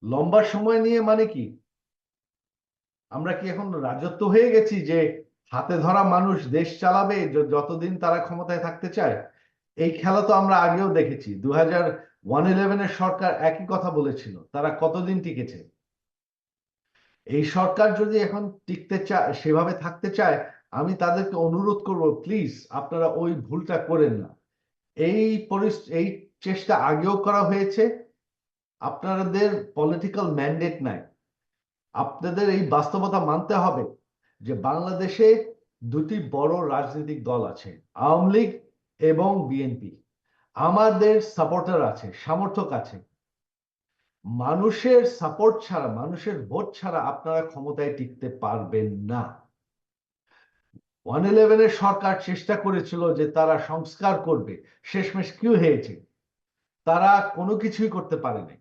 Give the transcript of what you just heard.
লম্বা সময় নিয়ে মানে কি? আমরা কি এখন রাজত্ব হয়ে গেছি যে হাতে ধরা মানুষ দেশ চালাবে যতদিন তারা ক্ষমতায় থাকতে চায়? এই খেলা তো আমরা আগেও দেখেছি। 2011-এর সরকার একই কথা বলেছিল, তারা কতদিন টিকেছে? এই সরকার যদি এখন টিকতে চায়, সেভাবে থাকতে চায়, আমি তাদেরকে অনুরোধ করব, প্লিজ আপনারা ওই ভুলটা করেন না। এই চেষ্টা আগেও করা হয়েছে। আপনাদের পলিটিক্যাল ম্যান্ডেট নাই। আপনাদের এই বাস্তবতা মানতে হবে যে বাংলাদেশে দুটি বড় রাজনৈতিক দল আছে, আওয়ামী লীগ এবং বিএনপি। আমাদের সাপোর্টার আছে, সমর্থক আছে। মানুষের সাপোর্ট ছাড়া, মানুষের ভোট ছাড়া আপনারা ক্ষমতায় টিকতে পারবেন না। 111-এর সরকার চেষ্টা করেছিল যে তারা সংস্কার করবে, শেষমেশ কি হয়েছে? তারা কোনো কিছুই করতে পারেনি।